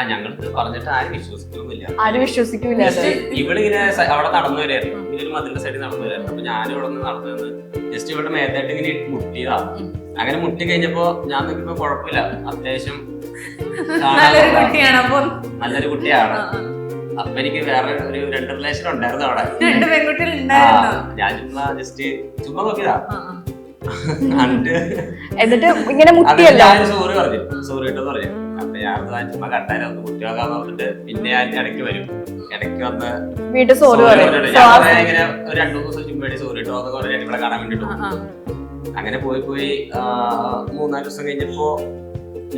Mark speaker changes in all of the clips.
Speaker 1: ഞങ്ങൾക്ക് പറഞ്ഞിട്ട് ആരും വിശ്വസിക്കുന്നില്ല. ഇവളിങ്ങനെ അവിടെ നടന്നു വരായിരുന്നു, ഇങ്ങനെ ഒരു മതിലിന്റെ സൈഡിൽ നടന്നു വരായിരുന്നു. അപ്പൊ ഞാനും ഇവിടെ നിന്ന് നടന്നു വന്ന് ജസ്റ്റ് ഇവിടെ മേത്തായിട്ട് ഇങ്ങനെ മുട്ടിയതാ. അങ്ങനെ മുട്ടി കഴിഞ്ഞപ്പോ ഞാൻ നോക്കിയപ്പോ കുഴപ്പമില്ല, അത്യാവശ്യം നല്ലൊരു കുട്ടിയാണ്. അപ്പൊ എനിക്ക് വേറെ ഒരു 2 റിലേഷൻ ഉണ്ടായിരുന്നു അവിടെ. ഞാൻ ചുമ്മാ നോക്കിയതാ.
Speaker 2: എന്നിട്ട് ഇങ്ങനെ
Speaker 1: ഞാൻ സോറി പറഞ്ഞു, സോറി ഇട്ടെന്ന് പറഞ്ഞു. അപ്പൊ ഞാൻ ചുമ്മാ കണ്ടാലും ഒന്ന് കുട്ടിയാക്കാന്ന് പറഞ്ഞിട്ട് പിന്നെ ഞാൻ ഇടയ്ക്ക് വരും. ഇടയ്ക്ക് വന്ന്
Speaker 2: വീട്ടിൽ സോറി
Speaker 1: ഇങ്ങനെ 2-3 ദിവസം ചുമ്മാ സോറി ഇട്ടോ എന്നൊക്കെ പറഞ്ഞു ഇവിടെ കാണാൻ വേണ്ടിട്ട്. അങ്ങനെ പോയി 3-4 ദിവസം കഴിഞ്ഞപ്പോ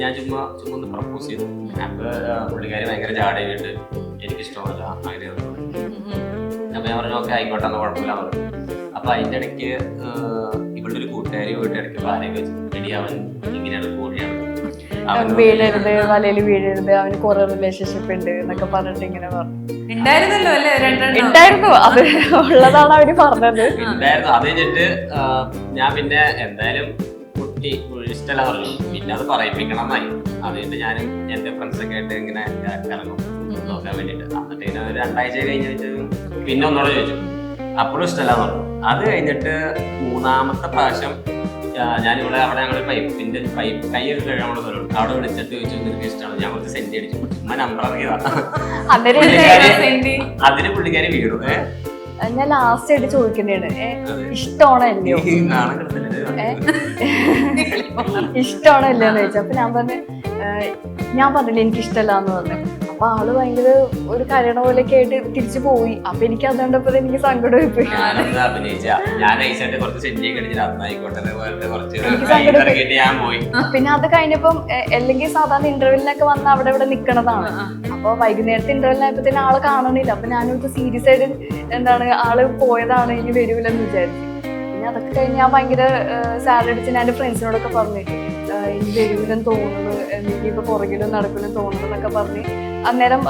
Speaker 1: ഞാൻ ചുമ്മാ ഒന്ന് പ്രപ്പോസ് ചെയ്തു. അപ്പൊ പുള്ളിക്കാരി ഭയങ്കര ജാടയായിട്ട് എനിക്കിഷ്ടമല്ല അങ്ങനെ. അപ്പൊ ഞാൻ പറഞ്ഞു ഓക്കെ ആയിക്കോട്ടെ, അന്ന് കുഴപ്പമില്ല പറഞ്ഞു. അപ്പൊ അതിന്റെ ഇടയ്ക്ക് ഇവളുടെ ഒരു കൂട്ടുകാരി പോയിട്ട് ഇടയ്ക്ക് ഭാര്യയൊക്കെ വെച്ചു, എടി അവൻ ഇങ്ങനെയാണ് കോഴിയാണ്,
Speaker 2: വീഴരുത്, വലയിൽ വീഴരുത്, അവന് കുറെ റിലേഷൻഷിപ്പ് ഉണ്ട് എന്നൊക്കെ പറഞ്ഞിട്ട് ഇങ്ങനെ പറഞ്ഞു. ഉണ്ടായിരുന്നു, അത് ഉള്ളതാണ് അവര് പറഞ്ഞത്.
Speaker 1: ഉണ്ടായിരുന്നു. അത് കഴിഞ്ഞിട്ട് ഞാൻ പിന്നെ എന്തായാലും കുട്ടി ഇഷ്ടമല്ല പറഞ്ഞു. പിന്നെ അത് പറയിപ്പിക്കണം എന്നായി. അത് കഴിഞ്ഞിട്ട് ഞാനും എന്റെ ഫ്രണ്ട്സൊക്കെ ആയിട്ട് ഇങ്ങനെ ഇറങ്ങും നോക്കാൻ വേണ്ടിട്ട്. എന്നിട്ട് ഇങ്ങനെ 2 ആഴ്ച കഴിഞ്ഞിട്ട് പിന്നെ ഒന്നോടെ ചോദിച്ചു, അപ്പോഴും ഇഷ്ടമല്ല പറഞ്ഞു. അത് കഴിഞ്ഞിട്ട് 3-ാമത്തെ പ്രാവശ്യം ഞാനിവിടെ അവിടെ ഞങ്ങൾ പൈപ്പിന്റെ കൈ കഴിയാനുള്ള സ്ഥലമുണ്ട്, അവിടെ വിളിച്ചിട്ട് ചോദിച്ചു നിനക്ക് ഇഷ്ടമാണ്. ഞാൻ കുറച്ച് സെന്റ് അടിച്ചു, ചുമ്മാ നമ്പർ ഇറങ്ങിയതാ. അതിന് പുള്ളിക്കാരി വീണു.
Speaker 2: ഞാൻ ലാസ്റ്റ് ആയിട്ട് ചോദിക്കുന്നതാണ്, ഇഷ്ടമാണോ അല്ലയോ, ഇഷ്ടമാണോ അല്ലയോന്ന് ചോദിച്ചു. അപ്പൊ ഞാൻ പറഞ്ഞില്ല എനിക്ക് ഇഷ്ടമല്ലാന്ന് പറഞ്ഞു. അപ്പൊ ആള് ഭയങ്കര ഒരു കരയണ പോലെയൊക്കെ ആയിട്ട് തിരിച്ചു പോയി. അപ്പൊ എനിക്ക് അതുകൊണ്ടപ്പോ എനിക്ക് സങ്കടമായി പോയി. പിന്നെ അത് കഴിഞ്ഞപ്പം അല്ലെങ്കിൽ സാധാരണ ഇന്റർവ്യൂലിനൊക്കെ വന്ന് അവിടെ ഇവിടെ നിക്കണതാണ്. അപ്പൊ വൈകുന്നേരത്തെ ഇന്റർവ്യൂലിനായപ്പോ തന്നെ ആളെ കാണണില്ല. അപ്പൊ ഞാനൊരു സീരിയസ് ആയിട്ട് എന്താണ് ആള് പോയതാണ്, ഇനി വരൂലെന്ന് വിചാരിച്ചു. പിന്നെ അതൊക്കെ കഴിഞ്ഞ് ഞാൻ ഭയങ്കര സാലറി അടിച്ച് ഞാൻ എന്റെ ഫ്രണ്ട്സിനോടൊക്കെ പറഞ്ഞു ഇനി വരൂലെന്ന് തോന്നുന്നു, എനിക്ക് ഇപ്പൊ പുറകിലും നടക്കില്ലെന്ന് തോന്നുന്നു എന്നൊക്കെ പറഞ്ഞ് അന്നേരം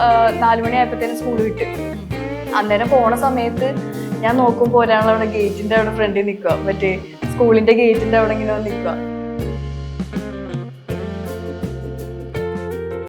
Speaker 2: 4 മണിയായപ്പോഴത്തേനും സ്കൂൾ വിട്ട്. അന്നേരം പോണ സമയത്ത് ഞാൻ നോക്കുമ്പോൾ ഒരാളവിടെ ഗേറ്റിന്റെ അവിടെ ഫ്രണ്ടിൽ നിൽക്കുക, മറ്റേ സ്കൂളിന്റെ ഗേറ്റിന്റെ അവിടെ ഇങ്ങനെ നിൽക്കുക.